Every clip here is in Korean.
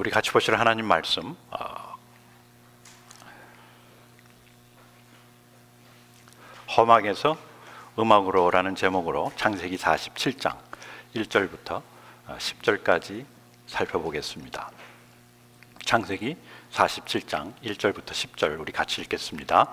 우리 같이 보실 하나님 말씀, 험악에서 음악으로라는 제목으로 창세기 47장 1절부터 10절까지 살펴보겠습니다. 창세기 47장 1절부터 10절 우리 같이 읽겠습니다.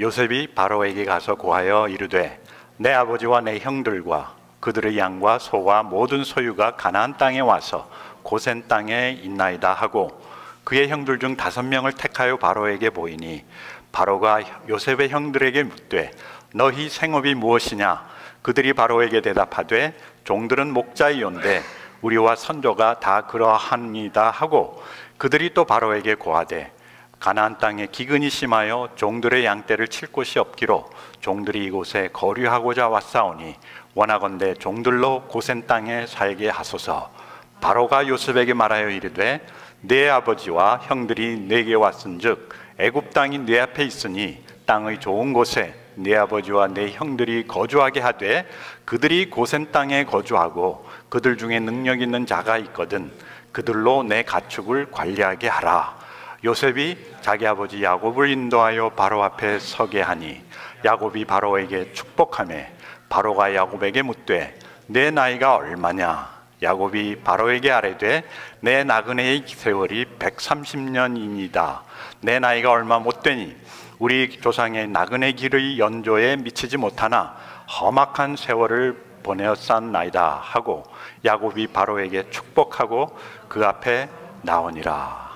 요셉이 바로에게 가서 고하여 이르되 내 아버지와 내 형들과 그들의 양과 소와 모든 소유가 가나안 땅에 와서 고센 땅에 있나이다 하고 그의 형들 중 5명을 택하여 바로에게 보이니 바로가 요셉의 형들에게 묻되 너희 생업이 무엇이냐? 그들이 바로에게 대답하되 종들은 목자이온데 우리와 선조가 다 그러합니다 하고 그들이 또 바로에게 고하되 가나안 땅에 기근이 심하여 종들의 양떼를 칠 곳이 없기로 종들이 이곳에 거류하고자 왔사오니 원하건대 종들로 고센 땅에 살게 하소서. 바로가 요셉에게 말하여 이르되 내 아버지와 형들이 내게 왔은즉 애굽 땅이 내 앞에 있으니 땅의 좋은 곳에 내 아버지와 내 형들이 거주하게 하되 그들이 고센 땅에 거주하고 그들 중에 능력 있는 자가 있거든 그들로 내 가축을 관리하게 하라. 요셉이 자기 아버지 야곱을 인도하여 바로 앞에 서게 하니 야곱이 바로에게 축복하매 바로가 야곱에게 묻되 내 나이가 얼마냐? 야곱이 바로에게 아뢰되 내 나그네의 세월이 130년이니이다. 내 나이가 얼마 못되니 우리 조상의 나그네 길의 연조에 미치지 못하나 험악한 세월을 보내었사나이다 하고 야곱이 바로에게 축복하고 그 앞에 나오니라.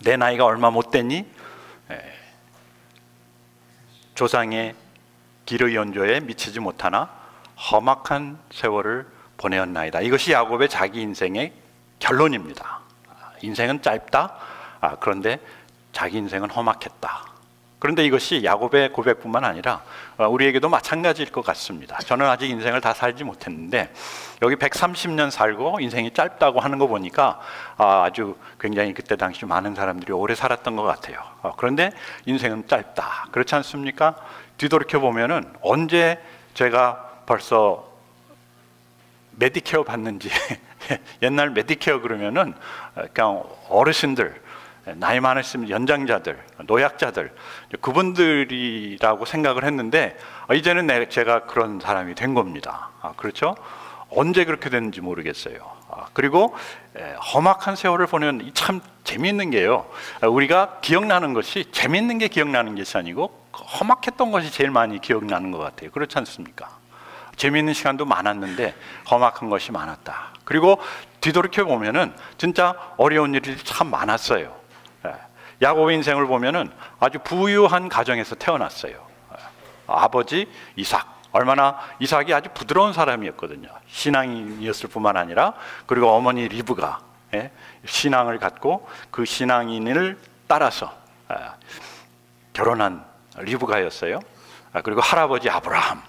내 나이가 얼마 못되니 조상의 길의 연조에 미치지 못하나 험악한 세월을 보내었나이다. 이것이 야곱의 자기 인생의 결론입니다. 인생은 짧다. 그런데 자기 인생은 험악했다. 그런데 이것이 야곱의 고백뿐만 아니라 우리에게도 마찬가지일 것 같습니다. 저는 아직 인생을 다 살지 못했는데 여기 130년 살고 인생이 짧다고 하는 거 보니까 아주 굉장히 그때 당시 많은 사람들이 오래 살았던 것 같아요. 그런데 인생은 짧다. 그렇지 않습니까? 뒤돌이켜 보면은 언제 제가 벌써 메디케어 받는지 옛날 메디케어 그러면은 그냥 어르신들 나이 많으신 연장자들 노약자들 그분들이라고 생각을 했는데 이제는 제가 그런 사람이 된 겁니다. 그렇죠? 언제 그렇게 됐는지 모르겠어요. 그리고 험악한 세월을 보내는 참 재미있는 게요, 우리가 기억나는 것이 재미있는 게 기억나는 것이 아니고 험악했던 것이 제일 많이 기억나는 것 같아요. 그렇지 않습니까? 재미있는 시간도 많았는데 험악한 것이 많았다. 그리고 뒤돌이켜 보면은 진짜 어려운 일이 참 많았어요. 야곱의 인생을 보면은 아주 부유한 가정에서 태어났어요. 아버지 이삭, 얼마나 이삭이 아주 부드러운 사람이었거든요. 신앙인이었을 뿐만 아니라 그리고 어머니 리브가 신앙을 갖고 그 신앙인을 따라서 결혼한 리브가였어요. 그리고 할아버지 아브라함.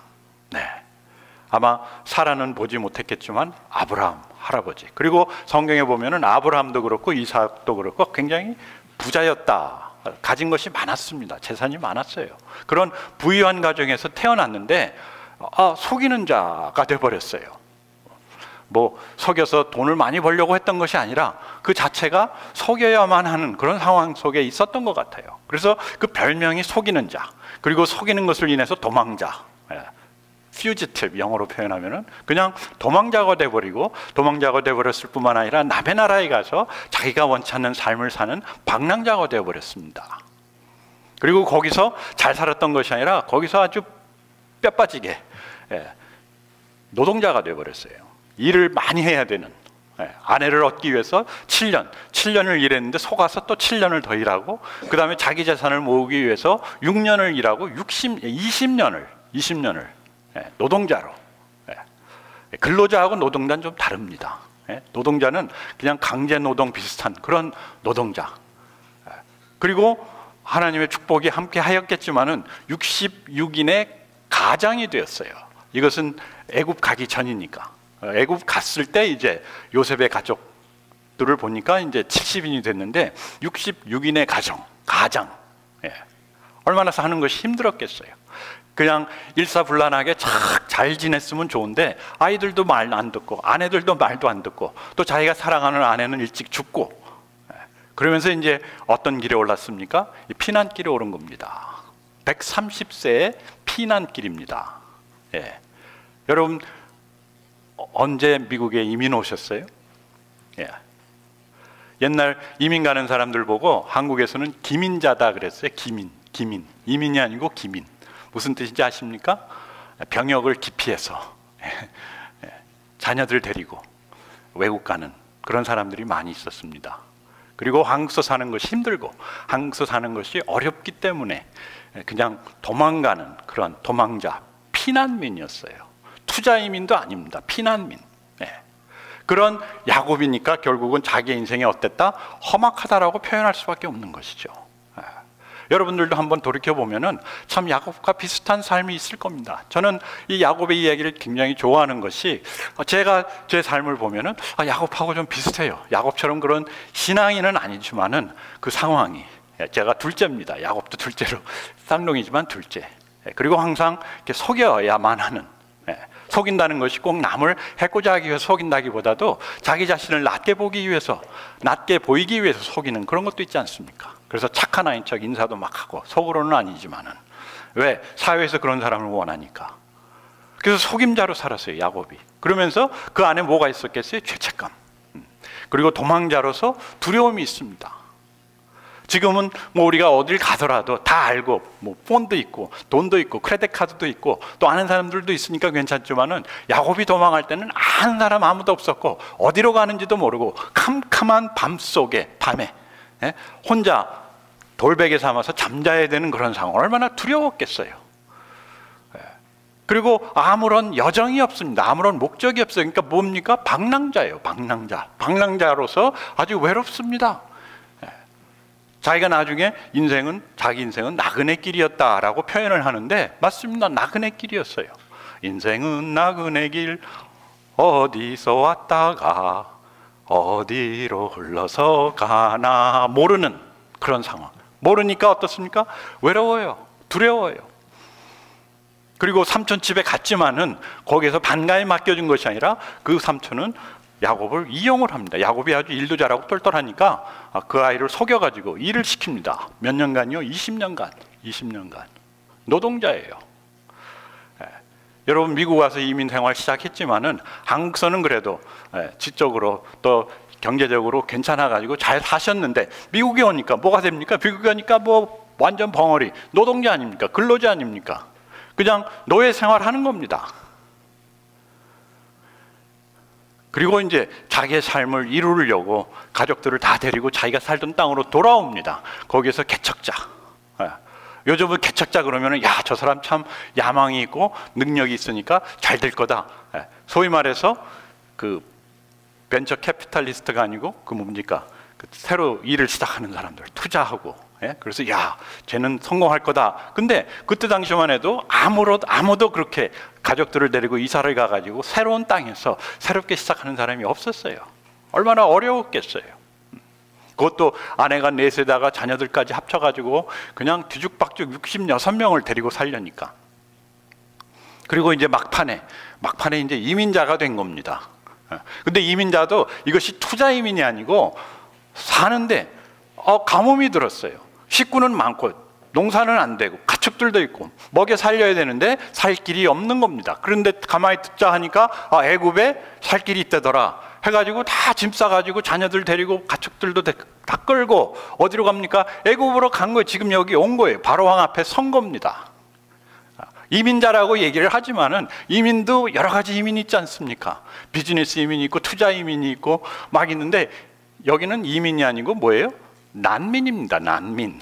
아마 사라는 보지 못했겠지만 아브라함 할아버지. 그리고 성경에 보면은 아브라함도 그렇고 이삭도 그렇고 굉장히 부자였다. 가진 것이 많았습니다. 재산이 많았어요. 그런 부유한 가정에서 태어났는데 속이는 자가 돼버렸어요. 뭐 속여서 돈을 많이 벌려고 했던 것이 아니라 그 자체가 속여야만 하는 그런 상황 속에 있었던 것 같아요. 그래서 그 별명이 속이는 자, 그리고 속이는 것을 인해서 도망자, fugitive 영어로 표현하면은 그냥 도망자가 돼버리고 도망자가 돼버렸을 뿐만 아니라 남의 나라에 가서 자기가 원치 않는 삶을 사는 방랑자가 돼버렸습니다. 그리고 거기서 잘 살았던 것이 아니라 거기서 아주 뼈 빠지게 노동자가 돼버렸어요. 일을 많이 해야 되는, 아내를 얻기 위해서 7년을 일했는데 속아서 또 7년을 더 일하고 그 다음에 자기 재산을 모으기 위해서 6년을 일하고 20년을 노동자로. 근로자하고 노동자는 좀 다릅니다. 노동자는 그냥 강제 노동 비슷한 그런 노동자. 그리고 하나님의 축복이 함께 하였겠지만은 66인의 가장이 되었어요. 이것은 애굽 가기 전이니까. 애굽 갔을 때 이제 요셉의 가족들을 보니까 이제 70인이 됐는데 66인의 가장. 얼마나 사는 것이 힘들었겠어요. 그냥 일사불란하게 잘 지냈으면 좋은데 아이들도 말 안 듣고 아내들도 말도 안 듣고 또 자기가 사랑하는 아내는 일찍 죽고, 그러면서 이제 어떤 길에 올랐습니까? 피난길에 오른 겁니다. 130세의 피난길입니다. 예. 여러분 언제 미국에 이민 오셨어요? 예. 옛날 이민 가는 사람들 보고 한국에서는 기민자다 그랬어요. 기민. 이민이 아니고 기민. 무슨 뜻인지 아십니까? 병역을 기피해서 자녀들 데리고 외국 가는 그런 사람들이 많이 있었습니다. 그리고 한국서 사는 것이 힘들고 한국서 사는 것이 어렵기 때문에 그냥 도망가는 그런 도망자, 피난민이었어요. 투자 이민도 아닙니다. 피난민. 그런 야곱이니까 결국은 자기 인생이 어땠다? 험악하다라고 표현할 수밖에 없는 것이죠. 여러분들도 한번 돌이켜보면은 참 야곱과 비슷한 삶이 있을 겁니다. 저는 이 야곱의 이야기를 굉장히 좋아하는 것이, 제가 제 삶을 보면은 야곱하고 좀 비슷해요. 야곱처럼 그런 신앙인은 아니지만은 그 상황이, 제가 둘째입니다. 야곱도 둘째로 쌍둥이지만 둘째. 그리고 항상 이렇게 속여야만 하는, 속인다는 것이 꼭 남을 해코자 하기 위해서 속인다기보다도 자기 자신을 낮게 보기 위해서, 낮게 보이기 위해서 속이는 그런 것도 있지 않습니까? 그래서 착한 아인 척 인사도 막 하고, 속으로는 아니지만은. 왜? 사회에서 그런 사람을 원하니까. 그래서 속임자로 살았어요, 야곱이. 그러면서 그 안에 뭐가 있었겠어요? 죄책감. 그리고 도망자로서 두려움이 있습니다. 지금은 뭐 우리가 어딜 가더라도 다 알고, 뭐 폰도 있고 돈도 있고 크레딧 카드도 있고 또 아는 사람들도 있으니까 괜찮지만은, 야곱이 도망할 때는 아는 사람 아무도 없었고 어디로 가는지도 모르고 캄캄한 밤 속에, 밤에 혼자 돌베개 삼아서 잠자야 되는 그런 상황, 얼마나 두려웠겠어요. 그리고 아무런 여정이 없습니다. 아무런 목적이 없어요. 그러니까 뭡니까? 방랑자예요. 방랑자로서 아주 외롭습니다. 자기가 나중에 자기 인생은 나그네 길이었다라고 표현을 하는데, 맞습니다. 나그네 길이었어요. 인생은 나그네 길, 어디서 왔다가 어디로 흘러서 가나 모르는 그런 상황. 모르니까 어떻습니까? 외로워요. 두려워요. 그리고 삼촌 집에 갔지만은 거기에서 반가에 맡겨준 것이 아니라 그 삼촌은 야곱을 이용을 합니다. 야곱이 아주 일도 잘하고 똘똘하니까 그 아이를 속여가지고 일을 시킵니다. 몇 년간이요? 20년간. 노동자예요. 여러분 미국 와서 이민 생활 시작했지만은 한국서는 그래도 지적으로 또 경제적으로 괜찮아가지고 잘 사셨는데, 미국에 오니까 뭐가 됩니까? 미국에 오니까 뭐 완전 벙어리, 노동자 아닙니까? 근로자 아닙니까? 그냥 노예 생활하는 겁니다. 그리고 이제 자기의 삶을 이루려고 가족들을 다 데리고 자기가 살던 땅으로 돌아옵니다. 거기에서 개척자. 요즘은 개척자 그러면은, 야, 저 사람 참 야망이 있고 능력이 있으니까 잘 될 거다. 소위 말해서 그 벤처 캐피탈리스트가 아니고 그 뭡니까? 그 새로 일을 시작하는 사람들, 투자하고. 그래서 야, 쟤는 성공할 거다. 근데 그때 당시만 해도 아무도 그렇게 가족들을 데리고 이사를 가가지고 새로운 땅에서 새롭게 시작하는 사람이 없었어요. 얼마나 어려웠겠어요. 그것도 아내가 넷에다가 자녀들까지 합쳐가지고 그냥 뒤죽박죽 66명을 데리고 살려니까. 그리고 이제 막판에 이제 이민자가 된 겁니다. 근데 이민자도 이것이 투자 이민이 아니고 사는데 가뭄이 들었어요. 식구는 많고 농사는 안 되고 가축들도 있고 먹여 살려야 되는데 살 길이 없는 겁니다. 그런데 가만히 듣자 하니까 애굽에 살 길이 있다더라 해가지고 다 짐 싸가지고 자녀들 데리고 가축들도 다 끌고 어디로 갑니까? 애굽으로 간 거예요. 지금 여기 온 거예요. 바로왕 앞에 선 겁니다. 이민자라고 얘기를 하지만은 이민도 여러 가지 이민이 있지 않습니까? 비즈니스 이민이 있고 투자 이민이 있고 막 있는데, 여기는 이민이 아니고 뭐예요? 난민입니다. 난민.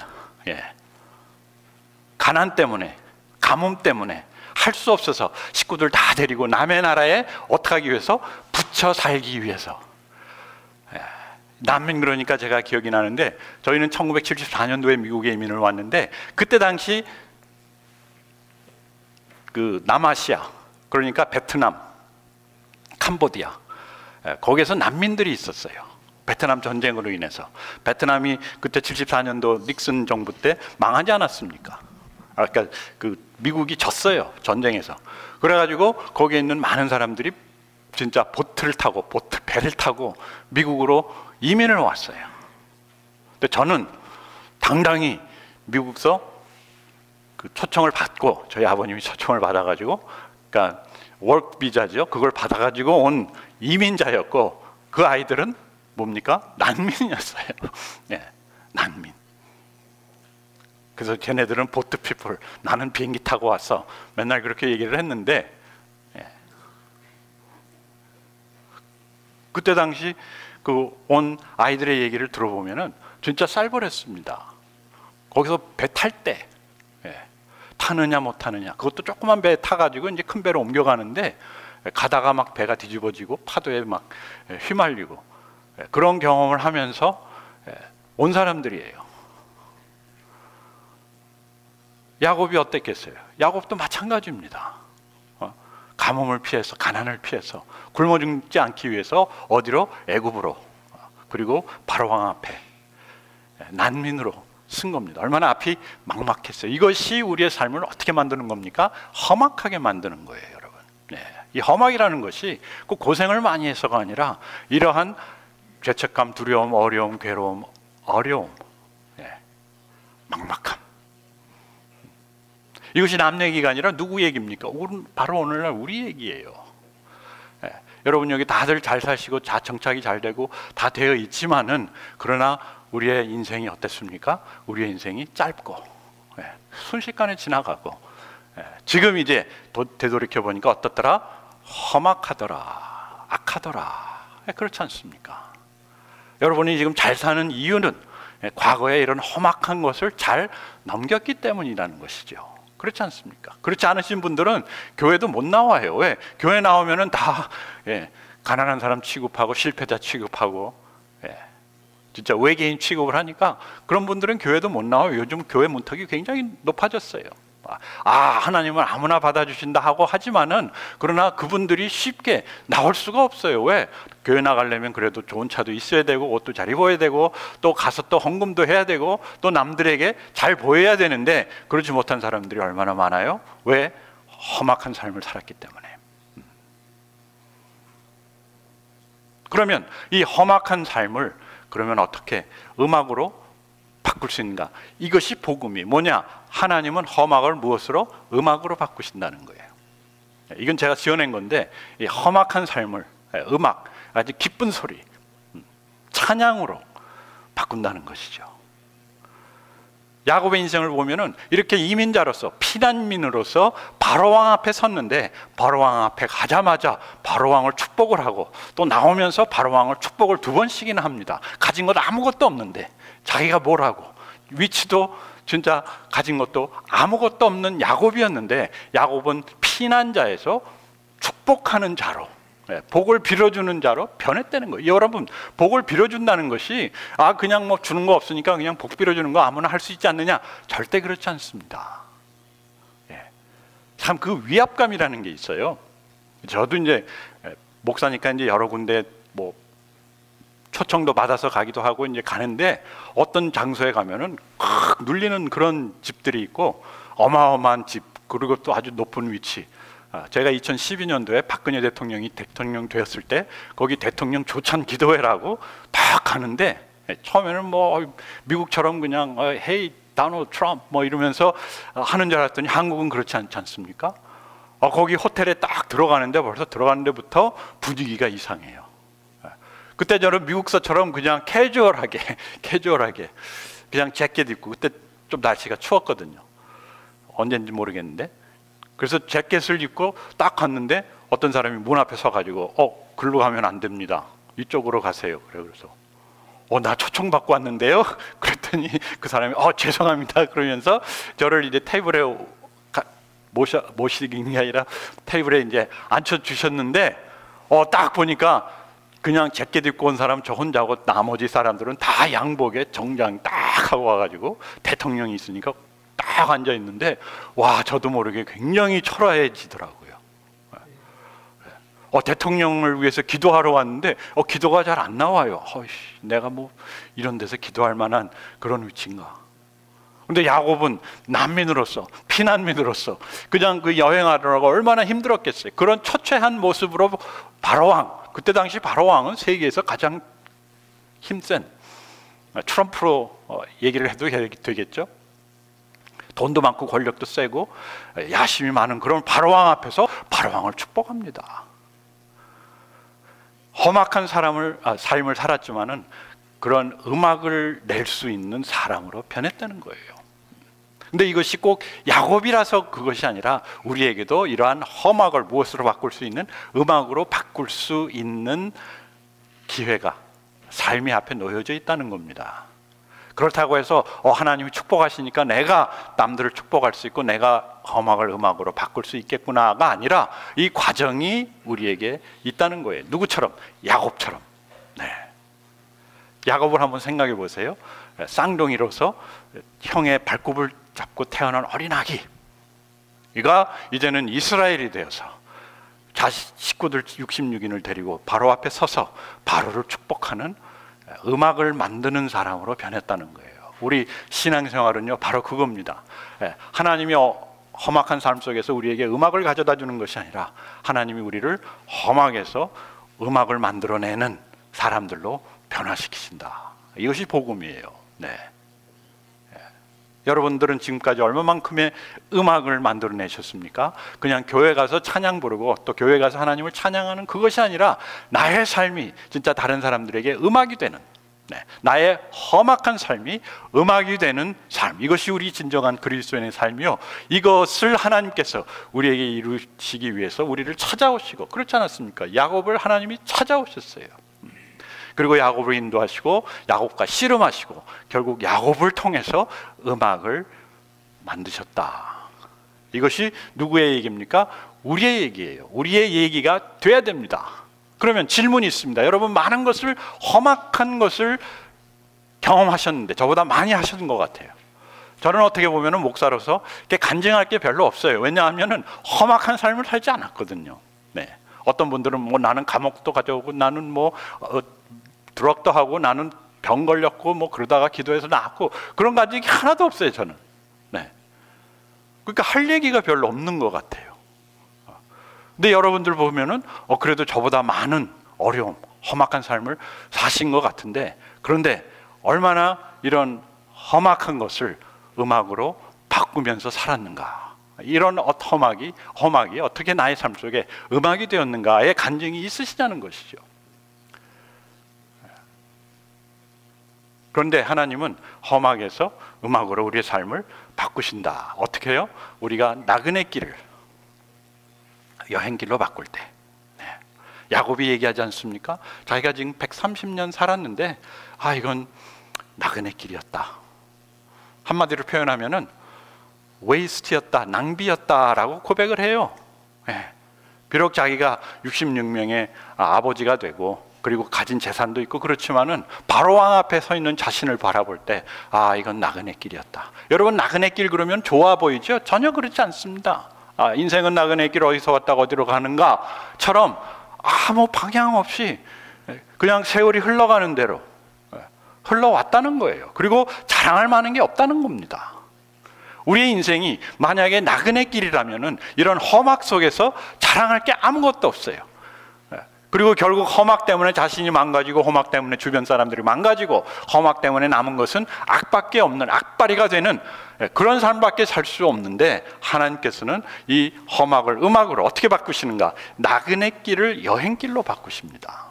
가난 때문에, 가뭄 때문에 할 수 없어서 식구들 다 데리고 남의 나라에 어떻게 하기 위해서? 붙여 살기 위해서. 난민, 그러니까 제가 기억이 나는데, 저희는 1974년도에 미국에 이민을 왔는데, 그때 당시 그 남아시아, 그러니까 베트남, 캄보디아, 거기에서 난민들이 있었어요. 베트남 전쟁으로 인해서. 베트남이 그때 74년도 닉슨 정부 때 망하지 않았습니까? 아까 그 미국이 졌어요, 전쟁에서. 그래가지고 거기에 있는 많은 사람들이 진짜 배를 타고 미국으로 이민을 왔어요. 근데 저는 당당히 미국서 그 초청을 받고, 저희 아버님이 초청을 받아가지고, 그러니까 워크 비자죠. 그걸 받아가지고 온 이민자였고, 그 아이들은 뭡니까? 난민이었어요. 예, 난민. 그래서 걔네들은 보트 피플, 나는 비행기 타고 왔어. 맨날 그렇게 얘기를 했는데, 예. 그때 당시 그 온 아이들의 얘기를 들어보면은 진짜 쌀벌했습니다. 거기서 배 탈 때, 예. 타느냐 못 타느냐, 그것도 조그만 배 타가지고 이제 큰 배로 옮겨가는데, 가다가 막 배가 뒤집어지고 파도에 막 휘말리고, 그런 경험을 하면서 온 사람들이에요. 야곱이 어땠겠어요? 야곱도 마찬가지입니다. 가뭄을 피해서, 가난을 피해서, 굶어 죽지 않기 위해서 어디로? 애굽으로, 그리고 바로왕 앞에 난민으로 쓴 겁니다. 얼마나 앞이 막막했어요. 이것이 우리의 삶을 어떻게 만드는 겁니까? 험악하게 만드는 거예요, 여러분. 네. 이 험악이라는 것이 꼭 고생을 많이 해서가 아니라 이러한 죄책감, 두려움, 어려움, 괴로움, 네. 막막함. 이것이 남 얘기가 아니라 누구 얘기입니까? 바로 오늘날 우리 얘기예요. 네. 여러분 여기 다들 잘 사시고 정착이 잘 되고 다 되어 있지만은, 그러나 우리의 인생이 어땠습니까? 우리의 인생이 짧고, 네. 순식간에 지나가고, 네. 지금 이제 되돌이켜 보니까 어떻더라? 험악하더라, 악하더라. 네. 그렇지 않습니까? 여러분이 지금 잘 사는 이유는 과거에 이런 험악한 것을 잘 넘겼기 때문이라는 것이죠. 그렇지 않습니까? 그렇지 않으신 분들은 교회도 못 나와요. 왜? 교회 나오면은 다 가난한 사람 취급하고 실패자 취급하고, 진짜 외계인 취급을 하니까 그런 분들은 교회도 못 나와요. 요즘 교회 문턱이 굉장히 높아졌어요. 하나님은 아무나 받아주신다 하고 하지만은, 그러나 그분들이 쉽게 나올 수가 없어요. 왜? 교회 나가려면 그래도 좋은 차도 있어야 되고, 옷도 잘 입어야 되고, 또 가서 또 헌금도 해야 되고, 또 남들에게 잘 보여야 되는데, 그러지 못한 사람들이 얼마나 많아요? 왜? 험악한 삶을 살았기 때문에. 그러면 이 험악한 삶을 그러면 어떻게 음악으로 바꿀 수 있는가? 이것이 복음이 뭐냐? 하나님은 험악을 무엇으로? 음악으로 바꾸신다는 거예요. 이건 제가 지어낸 건데, 이 험악한 삶을 음악, 아주 기쁜 소리, 찬양으로 바꾼다는 것이죠. 야곱의 인생을 보면은 이렇게 이민자로서, 피난민으로서 바로왕 앞에 섰는데, 바로왕 앞에 가자마자 바로왕을 축복을 하고, 또 나오면서 바로왕을 축복을 2번씩이나 합니다. 가진 것 아무것도 없는데, 자기가 뭘 하고, 위치도 진짜 가진 것도 아무것도 없는 야곱이었는데, 야곱은 피난자에서 축복하는 자로, 복을 빌어주는 자로 변했다는 거예요. 여러분, 복을 빌어준다는 것이 그냥 뭐 주는 거 없으니까 그냥 복 빌어주는 거 아무나 할 수 있지 않느냐? 절대 그렇지 않습니다. 참 그 위압감이라는 게 있어요. 저도 이제 목사니까 이제 여러 군데 뭐 초청도 받아서 가기도 하고 이제 가는데, 어떤 장소에 가면은 꽉 눌리는 그런 집들이 있고, 어마어마한 집, 그리고 또 아주 높은 위치. 제가 2012년도에 박근혜 대통령이 대통령 되었을 때 거기 대통령 조찬 기도회라고 딱 가는데, 처음에는 뭐 미국처럼 그냥 헤이 다널드 트럼프 뭐 이러면서 하는 줄 알았더니, 한국은 그렇지 않지 않습니까? 거기 호텔에 딱 들어가는데 벌써 들어가는 데부터 분위기가 이상해요. 그때 저는 미국서처럼 그냥 캐주얼하게 그냥 재킷 입고, 그때 좀 날씨가 추웠거든요. 언제인지 모르겠는데, 그래서 재킷을 입고 딱 갔는데 어떤 사람이 문 앞에 서가지고 글로 가면 안 됩니다, 이쪽으로 가세요. 그래서 나 초청받고 왔는데요. 그랬더니 그 사람이 죄송합니다 그러면서 저를 이제 테이블에 모시는 게 아니라 테이블에 이제 앉혀주셨는데, 딱 보니까 그냥 재킷 입고 온 사람 저 혼자고, 나머지 사람들은 다 양복에 정장 딱 하고 와가지고 대통령이 있으니까 딱 앉아 있는데, 와, 저도 모르게 굉장히 초라해지더라고요. 대통령을 위해서 기도하러 왔는데 기도가 잘 안 나와요. 내가 뭐 이런 데서 기도할 만한 그런 위치인가? 근데 야곱은 난민으로서, 피난민으로서 그냥 그 여행하느라고 얼마나 힘들었겠어요. 그런 처체한 모습으로 바로왕, 그때 당시 바로왕은 세계에서 가장 힘센, 트럼프로 얘기를 해도 되겠죠. 돈도 많고 권력도 세고 야심이 많은 그런 바로왕 앞에서 바로왕을 축복합니다. 험악한 삶을 살았지만은 그런 음악을 낼 수 있는 사람으로 변했다는 거예요. 근데 이것이 꼭 야곱이라서 그것이 아니라 우리에게도 이러한 험악을 무엇으로 바꿀 수 있는, 음악으로 바꿀 수 있는 기회가 삶이 앞에 놓여져 있다는 겁니다. 그렇다고 해서 하나님이 축복하시니까 내가 남들을 축복할 수 있고 내가 험악을 음악으로 바꿀 수 있겠구나가 아니라 이 과정이 우리에게 있다는 거예요. 누구처럼? 야곱처럼. 네. 야곱을 한번 생각해 보세요. 쌍둥이로서 형의 발굽을 잡고 태어난 어린 아기, 이가 이제는 이스라엘이 되어서 식구들 66인을 데리고 바로 앞에 서서 바로를 축복하는, 음악을 만드는 사람으로 변했다는 거예요. 우리 신앙생활은요 바로 그겁니다. 하나님이 험악한 삶 속에서 우리에게 음악을 가져다 주는 것이 아니라 하나님이 우리를 험악에서 음악을 만들어내는 사람들로 변화시키신다. 이것이 복음이에요. 네. 여러분들은 지금까지 얼마만큼의 음악을 만들어내셨습니까? 그냥 교회 가서 찬양 부르고 또 교회 가서 하나님을 찬양하는 그것이 아니라 나의 삶이 진짜 다른 사람들에게 음악이 되는, 나의 험악한 삶이 음악이 되는 삶, 이것이 우리 진정한 그리스도인의 삶이요, 이것을 하나님께서 우리에게 이루시기 위해서 우리를 찾아오시고, 그렇지 않았습니까? 야곱을 하나님이 찾아오셨어요. 그리고 야곱을 인도하시고 야곱과 씨름하시고 결국 야곱을 통해서 음악을 만드셨다. 이것이 누구의 얘기입니까? 우리의 얘기예요. 우리의 얘기가 돼야 됩니다. 그러면 질문이 있습니다. 여러분, 많은 것을, 험악한 것을 경험하셨는데 저보다 많이 하신 것 같아요. 저는 어떻게 보면 목사로서 이렇게 간증할 게 별로 없어요. 왜냐하면 험악한 삶을 살지 않았거든요. 네. 어떤 분들은 뭐 나는 감옥도 가져오고 나는 뭐 드럭도 하고 나는 병 걸렸고 뭐 그러다가 기도해서 나았고, 그런 가족이 하나도 없어요 저는. 네. 그러니까 할 얘기가 별로 없는 것 같아요. 근데 여러분들 보면은 그래도 저보다 많은 어려움, 험악한 삶을 사신 것 같은데, 그런데 얼마나 이런 험악한 것을 음악으로 바꾸면서 살았는가, 이런 험악이 어떻게 나의 삶 속에 음악이 되었는가의 간증이 있으시냐는 것이죠. 그런데 하나님은 험악에서 음악으로 우리의 삶을 바꾸신다. 어떻게 해요? 우리가 나그네 길을 여행길로 바꿀 때. 네. 야곱이 얘기하지 않습니까? 자기가 지금 130년 살았는데 이건 나그네 길이었다. 한마디로 표현하면은 웨이스트였다, 낭비였다라고 고백을 해요. 네. 비록 자기가 66명의 아버지가 되고 그리고 가진 재산도 있고 그렇지만은 바로왕 앞에 서 있는 자신을 바라볼 때 이건 나그네 길이었다. 여러분, 나그네 길 그러면 좋아 보이죠? 전혀 그렇지 않습니다. 인생은 나그네 길, 어디서 왔다가 어디로 가는가처럼 아무 방향 없이 그냥 세월이 흘러가는 대로 흘러왔다는 거예요. 그리고 자랑할 만한 게 없다는 겁니다. 우리의 인생이 만약에 나그네 길이라면은 이런 험악 속에서 자랑할 게 아무것도 없어요. 그리고 결국 험악 때문에 자신이 망가지고, 험악 때문에 주변 사람들이 망가지고, 험악 때문에 남은 것은 악밖에 없는, 악바리가 되는 그런 삶밖에 살 수 없는데, 하나님께서는 이 험악을 음악으로 어떻게 바꾸시는가? 나그네 길을 여행길로 바꾸십니다.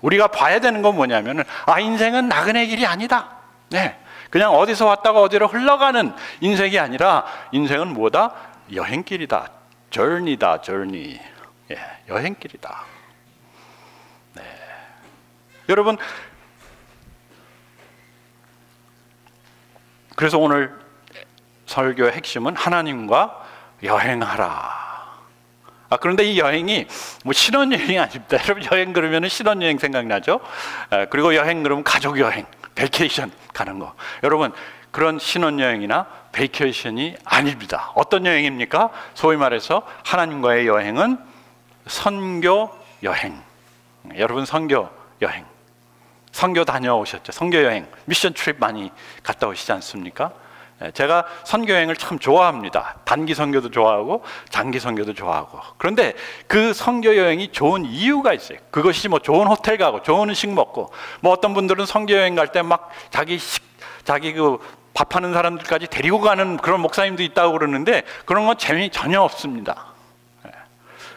우리가 봐야 되는 건 뭐냐면은 인생은 나그네 길이 아니다. 네. 그냥 어디서 왔다가 어디로 흘러가는 인생이 아니라 인생은 뭐다? 여행길이다. journey다, journey. 여행길이다. 네. 여러분, 그래서 오늘 설교의 핵심은 하나님과 여행하라. 그런데 이 여행이 뭐 신혼여행이 아닙니다. 여러분, 여행 그러면 신혼여행 생각나죠? 그리고 여행 그러면 가족여행, 베이케이션 가는 거. 여러분, 그런 신혼여행이나 베이케이션이 아닙니다. 어떤 여행입니까? 소위 말해서 하나님과의 여행은 선교여행. 여러분, 선교여행, 선교 다녀오셨죠? 선교여행, 미션 트립 많이 갔다 오시지 않습니까? 제가 선교여행을 참 좋아합니다. 단기 선교도 좋아하고 장기 선교도 좋아하고. 그런데 그 선교여행이 좋은 이유가 있어요. 그것이 뭐 좋은 호텔 가고 좋은 음식 먹고, 뭐 어떤 분들은 선교여행 갈 때 막 자기 그 밥하는 사람들까지 데리고 가는 그런 목사님도 있다고 그러는데, 그런 건 재미 전혀 없습니다.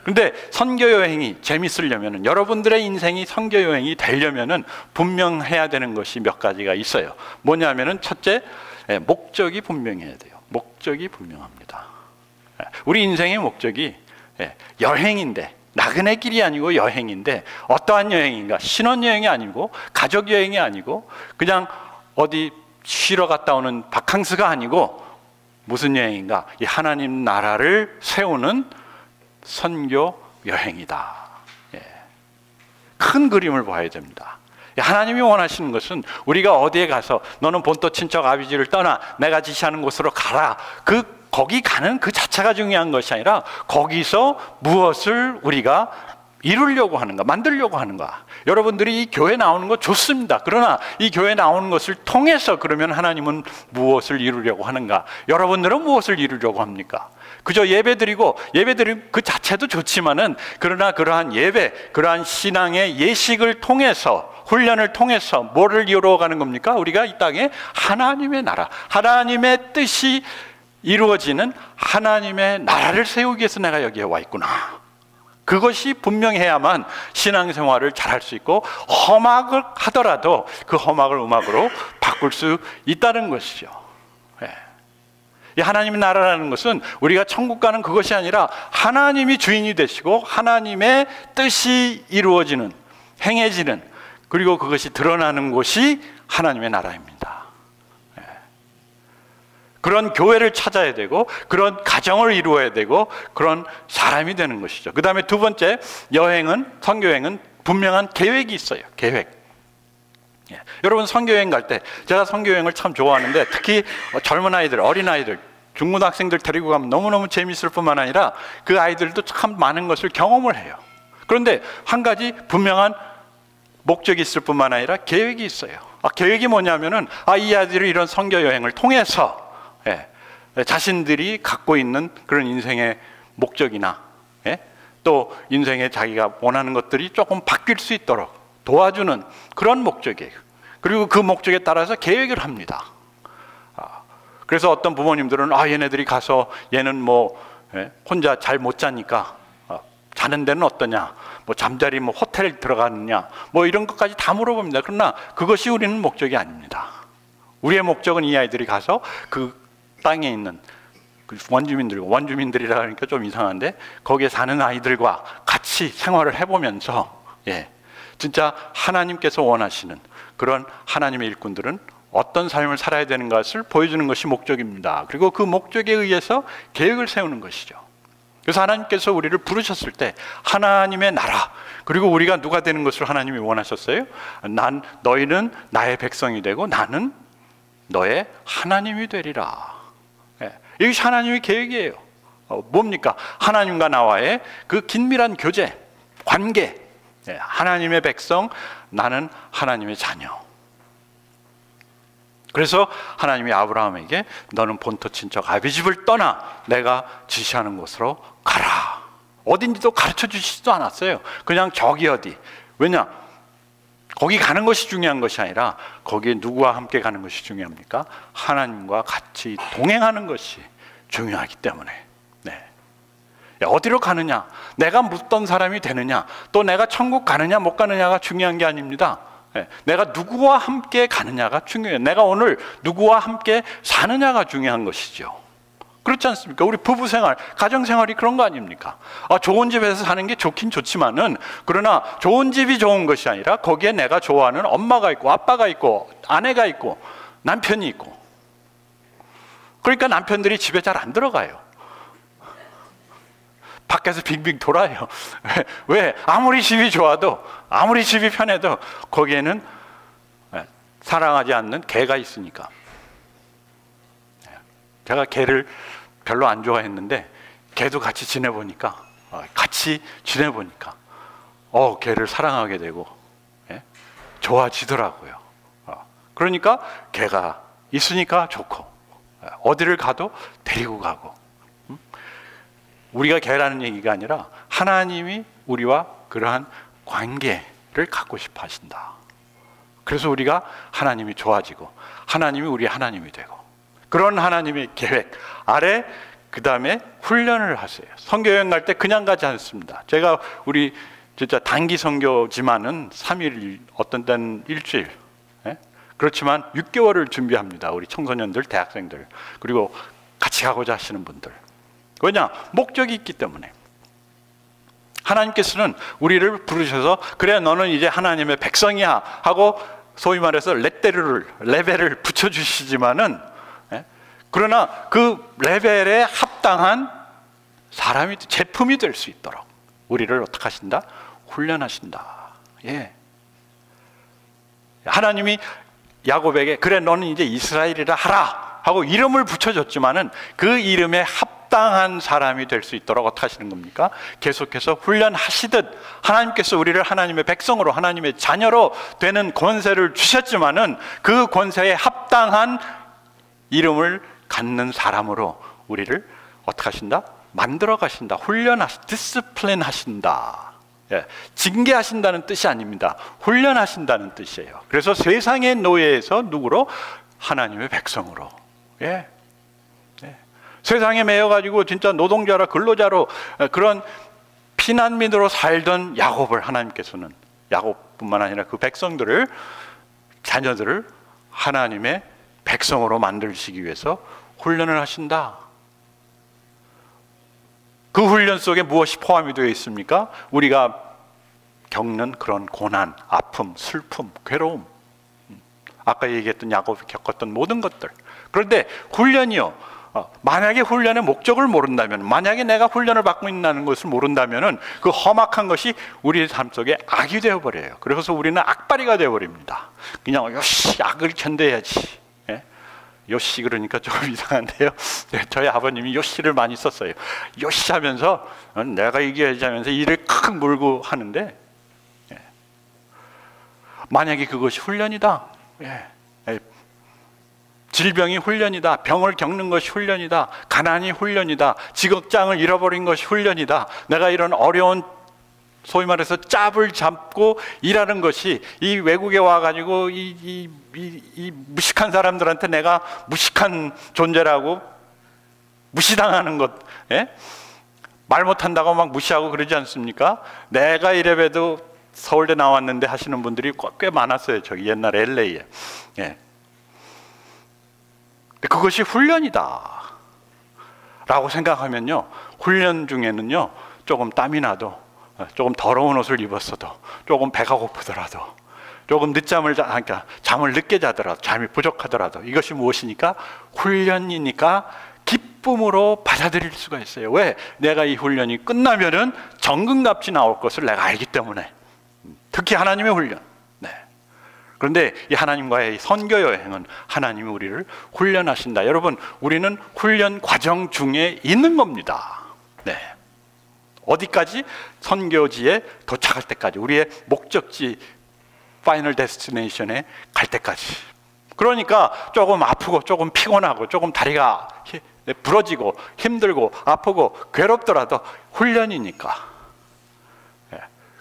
그런데 선교여행이 재밌으려면, 여러분들의 인생이 선교여행이 되려면 분명해야 되는 것이 몇 가지가 있어요. 뭐냐면은 첫째, 목적이 분명해야 돼요. 목적이 분명합니다. 우리 인생의 목적이 여행인데, 나그네 길이 아니고 여행인데, 어떠한 여행인가? 신혼여행이 아니고, 가족여행이 아니고, 그냥 어디 쉬러 갔다 오는 바캉스가 아니고, 무슨 여행인가? 이 하나님 나라를 세우는 선교 여행이다. 큰 그림을 봐야 됩니다. 하나님이 원하시는 것은 우리가 어디에 가서 너는 본토 친척 아비지를 떠나 내가 지시하는 곳으로 가라, 거기 가는 그 자체가 중요한 것이 아니라 거기서 무엇을 우리가 이루려고 하는가, 만들려고 하는가. 여러분들이 이 교회 나오는 거 좋습니다. 그러나 이 교회 나오는 것을 통해서 그러면 하나님은 무엇을 이루려고 하는가? 여러분들은 무엇을 이루려고 합니까? 그저 예배드리고 그 자체도 좋지만은, 그러나 그러한 예배, 그러한 신앙의 예식을 통해서, 훈련을 통해서 뭐를 이루어가는 겁니까? 우리가 이 땅에 하나님의 나라, 하나님의 뜻이 이루어지는 하나님의 나라를 세우기 위해서 내가 여기에 와 있구나. 그것이 분명해야만 신앙생활을 잘할 수 있고, 험악을 하더라도 그 험악을 음악으로 바꿀 수 있다는 것이죠. 이 하나님의 나라라는 것은 우리가 천국 가는 그것이 아니라 하나님이 주인이 되시고 하나님의 뜻이 이루어지는, 행해지는, 그리고 그것이 드러나는 곳이 하나님의 나라입니다. 그런 교회를 찾아야 되고, 그런 가정을 이루어야 되고, 그런 사람이 되는 것이죠. 그 다음에 두 번째, 선교여행은 분명한 계획이 있어요. 계획. 여러분 선교여행 갈 때, 제가 선교여행을 참 좋아하는데, 특히 젊은 아이들, 어린 아이들, 중고등학생들 데리고 가면 너무너무 재미있을 뿐만 아니라 그 아이들도 참 많은 것을 경험을 해요. 그런데 한 가지 분명한 목적이 있을 뿐만 아니라 계획이 있어요. 계획이 뭐냐면은, 이 아이들이 이런 선교여행을 통해서 자신들이 갖고 있는 그런 인생의 목적이나 또 인생에 자기가 원하는 것들이 조금 바뀔 수 있도록 도와주는 그런 목적이에요. 그리고 그 목적에 따라서 계획을 합니다. 그래서 어떤 부모님들은 얘네들이 가서 얘는 뭐 혼자 잘 못 자니까 자는 데는 어떠냐, 뭐 잠자리 뭐 호텔 들어가느냐, 뭐 이런 것까지 다 물어봅니다. 그러나 그것이 우리는 목적이 아닙니다. 우리의 목적은 이 아이들이 가서 그 땅에 있는 그 원주민들이라 하니까 좀 이상한데, 거기에 사는 아이들과 같이 생활을 해보면서 진짜 하나님께서 원하시는 그런 하나님의 일꾼들은 어떤 삶을 살아야 되는 것을 보여주는 것이 목적입니다. 그리고 그 목적에 의해서 계획을 세우는 것이죠. 그래서 하나님께서 우리를 부르셨을 때 하나님의 나라, 그리고 우리가 누가 되는 것을 하나님이 원하셨어요? 너희는 나의 백성이 되고 나는 너의 하나님이 되리라. 이것이 하나님의 계획이에요. 뭡니까? 하나님과 나와의 그 긴밀한 교제, 관계. 하나님의 백성, 나는 하나님의 자녀. 그래서 하나님이 아브라함에게 너는 본토 친척 아비집을 떠나 내가 지시하는 곳으로 가라. 어딘지도 가르쳐 주시지도 않았어요. 그냥 저기 어디. 왜냐? 거기 가는 것이 중요한 것이 아니라 거기에 누구와 함께 가는 것이 중요합니까? 하나님과 같이 동행하는 것이 중요하기 때문에. 어디로 가느냐, 내가 묻던 사람이 되느냐, 또 내가 천국 가느냐 못 가느냐가 중요한 게 아닙니다. 내가 누구와 함께 가느냐가 중요해요. 내가 오늘 누구와 함께 사느냐가 중요한 것이죠. 그렇지 않습니까? 우리 부부생활, 가정생활이 그런 거 아닙니까? 좋은 집에서 사는 게 좋긴 좋지만은, 그러나 좋은 집이 좋은 것이 아니라 거기에 내가 좋아하는 엄마가 있고 아빠가 있고 아내가 있고 남편이 있고, 그러니까 남편들이 집에 잘 안 들어가요. 밖에서 빙빙 돌아요. 왜? 아무리 집이 좋아도, 아무리 집이 편해도 거기에는 사랑하지 않는 개가 있으니까. 제가 개를 별로 안 좋아했는데 개도 같이 지내보니까 개를 사랑하게 되고 좋아지더라고요. 그러니까 개가 있으니까 좋고, 어디를 가도 데리고 가고, 우리가 개라는 얘기가 아니라 하나님이 우리와 그러한 관계를 갖고 싶어 하신다. 그래서 우리가 하나님이 좋아지고 하나님이 우리의 하나님이 되고, 그런 하나님의 계획 아래 그 다음에 훈련을 하세요. 선교여행 갈 때 그냥 가지 않습니다. 제가 우리 진짜 단기 선교지만은 3일, 어떤 때는 일주일, 그렇지만 6개월을 준비합니다. 우리 청소년들, 대학생들, 그리고 같이 가고자 하시는 분들. 왜냐? 목적이 있기 때문에. 하나님께서는 우리를 부르셔서 그래 너는 이제 하나님의 백성이야 하고 소위 말해서 레벨을 붙여주시지만은, 그러나 그 레벨에 합당한 사람이, 제품이 될 수 있도록 우리를 어떻게 하신다? 훈련하신다. 예. 하나님이 야곱에게 그래 너는 이제 이스라엘이라 하라 하고 이름을 붙여줬지만은 그 이름에 합당한 사람이 될 수 있도록 어떻게 하시는 겁니까? 계속해서 훈련하시듯 하나님께서 우리를 하나님의 백성으로, 하나님의 자녀로 되는 권세를 주셨지만은 그 권세에 합당한 이름을 갖는 사람으로 우리를 어떻게 하신다? 만들어 가신다. 디스플레인 하신다. 예, 징계하신다는 뜻이 아닙니다. 훈련하신다는 뜻이에요. 그래서 세상의 노예에서 누구로? 하나님의 백성으로. 예. 예. 세상에 매여가지고 진짜 노동자로, 근로자로, 그런 피난민으로 살던 야곱을 하나님께서는, 야곱뿐만 아니라 그 백성들을, 자녀들을 하나님의 백성으로 만들시기 위해서 훈련을 하신다. 그 훈련 속에 무엇이 포함이 되어 있습니까? 우리가 겪는 그런 고난, 아픔, 슬픔, 괴로움, 아까 얘기했던 야곱이 겪었던 모든 것들. 그런데 훈련이요, 만약에 훈련의 목적을 모른다면, 만약에 내가 훈련을 받고 있다는 것을 모른다면 그 험악한 것이 우리의 삶 속에 악이 되어버려요. 그래서 우리는 악바리가 되어버립니다. 그냥 요시 악을 견뎌야지. 요시 그러니까 조금 이상한데요. 저희 아버님이 요시를 많이 썼어요. 요시 하면서 내가 이겨야지 하면서 이를 칵 물고 하는데, 만약에 그것이 훈련이다, 질병이 훈련이다, 병을 겪는 것이 훈련이다, 가난이 훈련이다, 직업장을 잃어버린 것이 훈련이다, 내가 이런 어려운 소위 말해서 짭을 잡고 일하는 것이, 이 외국에 와가지고 이 무식한 사람들한테 내가 무식한 존재라고 무시당하는 것, 말 못한다고 막 무시하고 그러지 않습니까? 내가 이래봬도 서울대 나왔는데 하시는 분들이 꽤 많았어요. 저기 옛날 LA에. 그것이 훈련이다 라고 생각하면요, 훈련 중에는요 조금 땀이 나도, 조금 더러운 옷을 입었어도, 조금 배가 고프더라도, 조금 늦잠을 그러니까 잠을 늦게 자더라도, 잠이 부족하더라도, 이것이 무엇이니까? 훈련이니까 기쁨으로 받아들일 수가 있어요. 왜? 내가 이 훈련이 끝나면은 정금같이 나올 것을 내가 알기 때문에. 특히 하나님의 훈련. 그런데 이 하나님과의 선교 여행은 하나님이 우리를 훈련하신다. 여러분, 우리는 훈련 과정 중에 있는 겁니다. 어디까지? 선교지에 도착할 때까지, 우리의 목적지 파이널 데스티네이션에 갈 때까지. 그러니까 조금 아프고 조금 피곤하고 조금 다리가 부러지고 힘들고 아프고 괴롭더라도 훈련이니까.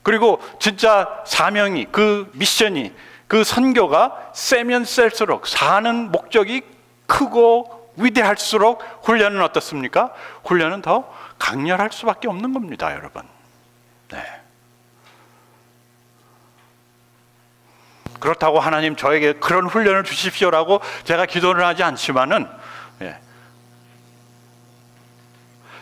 그리고 진짜 사명이, 그 미션이, 그 선교가 세면 셀수록, 사는 목적이 크고 위대할수록 훈련은 어떻습니까? 훈련은 더 강렬할 수밖에 없는 겁니다, 여러분. 그렇다고 하나님 저에게 그런 훈련을 주십시오라고 제가 기도를 하지 않지만은,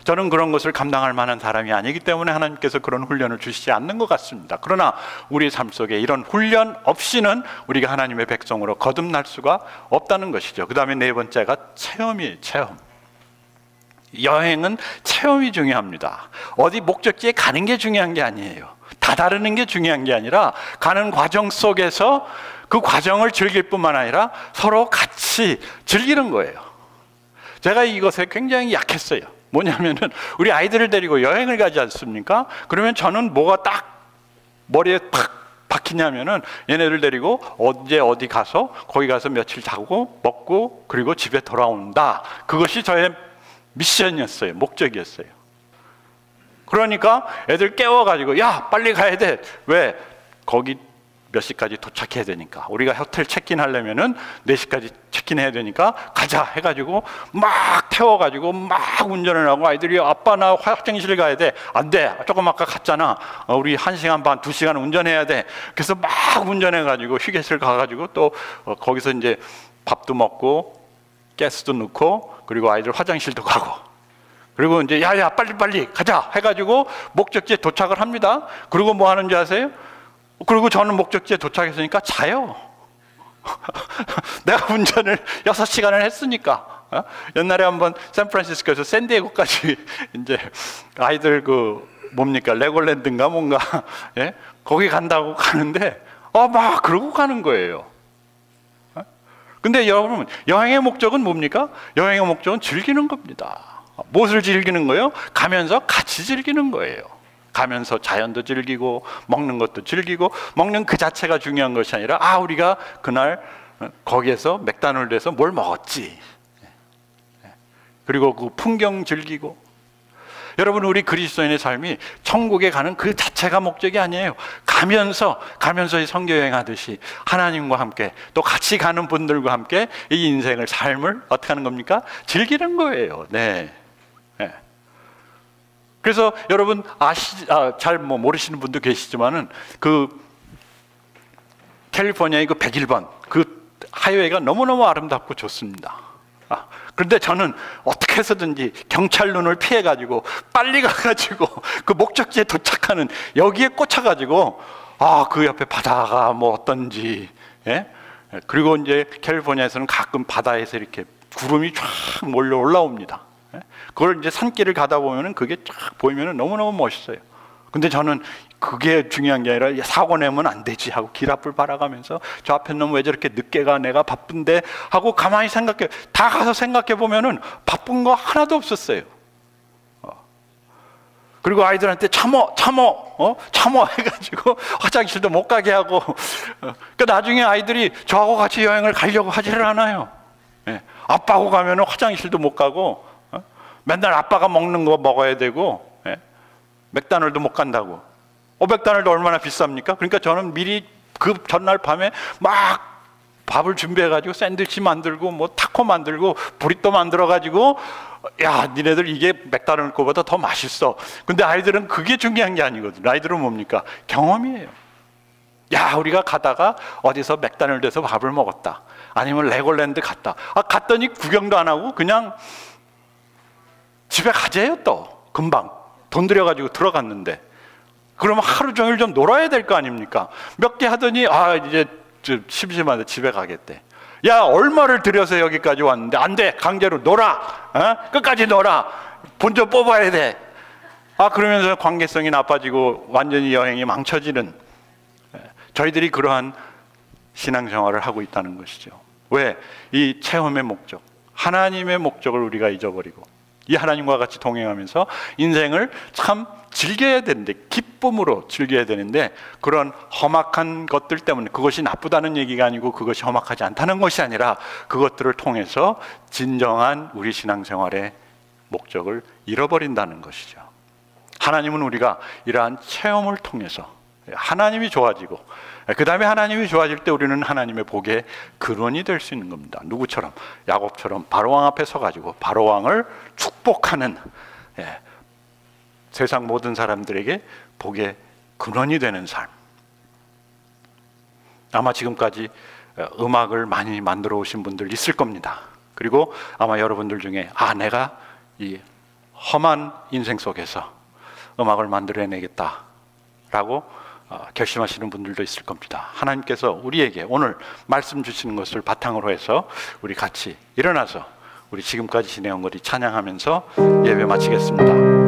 저는 그런 것을 감당할 만한 사람이 아니기 때문에 하나님께서 그런 훈련을 주시지 않는 것 같습니다. 그러나 우리 삶 속에 이런 훈련 없이는 우리가 하나님의 백성으로 거듭날 수가 없다는 것이죠. 그 다음에 네 번째가 체험이에요. 체험. 여행은 체험이 중요합니다. 어디 목적지에 가는 게 중요한 게 아니에요. 다다르는 게 중요한 게 아니라, 가는 과정 속에서 그 과정을 즐길 뿐만 아니라 서로 같이 즐기는 거예요. 제가 이것에 굉장히 약했어요. 뭐냐면은, 우리 아이들을 데리고 여행을 가지 않습니까? 그러면 저는 뭐가 딱 머리에 팍 막히냐면은 얘네들 데리고 언제 어디 가서 거기 가서 며칠 자고 먹고 그리고 집에 돌아온다. 그것이 저의 미션이었어요. 목적이었어요. 그러니까 애들 깨워가지고 야 빨리 가야 돼. 왜? 거기 몇 시까지 도착해야 되니까. 우리가 호텔 체크인 하려면은 4시까지 체크인해야 되니까 가자 해가지고 막 태워가지고 막 운전을 하고 아이들이 아빠 나 화장실 가야 돼. 안 돼. 조금 아까 갔잖아. 우리 1시간 반, 2시간 운전해야 돼. 그래서 막 운전해가지고 휴게실 가가지고 또 거기서 이제 밥도 먹고 가스도 넣고 그리고 아이들 화장실도 가고 그리고 이제 야야 빨리 가자 해가지고 목적지에 도착을 합니다. 그리고 뭐 하는지 아세요? 그리고 저는 목적지에 도착했으니까 자요. 내가 운전을 6시간을 했으니까. 옛날에 한번 샌프란시스코에서 샌디에고까지 이제 아이들 그 뭡니까 레골랜드인가 뭔가 예? 거기 간다고 가는데 막 그러고 가는 거예요. 근데 여러분 여행의 목적은 뭡니까? 여행의 목적은 즐기는 겁니다. 무엇을 즐기는 거예요? 가면서 같이 즐기는 거예요. 가면서 자연도 즐기고 먹는 것도 즐기고 먹는 그 자체가 중요한 것이 아니라 우리가 그날 거기에서 맥도날드에서 뭘 먹었지. 그리고 그 풍경 즐기고. 여러분 우리 그리스도인의 삶이 천국에 가는 그 자체가 목적이 아니에요. 가면서 이 선교 여행하듯이 하나님과 함께 또 같이 가는 분들과 함께 이 인생을 삶을 어떻게 하는 겁니까? 즐기는 거예요. 네. 그래서 여러분 잘 모르시는 분도 계시지만은 그 캘리포니아의 그 101번 그 하이웨이가 너무너무 아름답고 좋습니다. 그런데 저는 어떻게 해서든지 경찰 눈을 피해가지고 빨리 가가지고 그 목적지에 도착하는 여기에 꽂혀가지고 그 옆에 바다가 뭐 어떤지 그리고 이제 캘리포니아에서는 가끔 바다에서 이렇게 구름이 쫙 몰려 올라옵니다. 그걸 이제 산길을 가다 보면은 그게 쫙 보이면은 너무너무 멋있어요. 근데 저는 그게 중요한 게 아니라 사고 내면 안 되지 하고 길 앞을 바라가면서 저 앞에 놈 왜 저렇게 늦게 가 내가 바쁜데 하고 가만히 생각해 다 가서 생각해 보면은 바쁜 거 하나도 없었어요. 그리고 아이들한테 참어 해가지고 화장실도 못 가게 하고 그 나중에 아이들이 저하고 같이 여행을 가려고 하지를 않아요. 아빠하고 가면은 화장실도 못 가고 맨날 아빠가 먹는 거 먹어야 되고 맥도날드 못 간다고. 맥도날드 얼마나 비쌉니까? 그러니까 저는 미리 그 전날 밤에 막 밥을 준비해가지고 샌드위치 만들고 뭐 타코 만들고 브리또 만들어가지고 야 니네들 이게 맥도날드 거보다 더 맛있어. 근데 아이들은 그게 중요한 게 아니거든. 아이들은 뭡니까? 경험이에요. 야 우리가 가다가 어디서 맥도날드에서 밥을 먹었다. 아니면 레골랜드 갔다. 갔더니 구경도 안 하고 그냥 집에 가재요. 또 금방 돈 들여가지고 들어갔는데 그러면 하루 종일 좀 놀아야 될 거 아닙니까? 몇 개 하더니 이제 심심한데 집에 가겠대. 야 얼마를 들여서 여기까지 왔는데 안 돼. 강제로 놀아. 끝까지 놀아. 본전 뽑아야 돼. 그러면서 관계성이 나빠지고 완전히 여행이 망쳐지는 저희들이 그러한 신앙생활을 하고 있다는 것이죠. 왜? 이 체험의 목적, 하나님의 목적을 우리가 잊어버리고 이 하나님과 같이 동행하면서 인생을 참 즐겨야 되는데 기쁨으로 즐겨야 되는데 그런 험악한 것들 때문에 그것이 나쁘다는 얘기가 아니고 그것이 험악하지 않다는 것이 아니라 그것들을 통해서 진정한 우리 신앙생활의 목적을 잃어버린다는 것이죠. 하나님은 우리가 이러한 체험을 통해서 하나님이 좋아지고 그 다음에 하나님이 좋아질 때 우리는 하나님의 복의 근원이 될 수 있는 겁니다. 누구처럼? 야곱처럼 바로왕 앞에 서가지고 바로왕을 축복하는 세상 모든 사람들에게 복의 근원이 되는 삶. 아마 지금까지 음악을 많이 만들어 오신 분들 있을 겁니다. 그리고 아마 여러분들 중에 내가 이 험한 인생 속에서 음악을 만들어내겠다라고 결심하시는 분들도 있을 겁니다. 하나님께서 우리에게 오늘 말씀 주시는 것을 바탕으로 해서 우리 같이 일어나서 우리 지금까지 지내온 것을 찬양하면서 예배 마치겠습니다.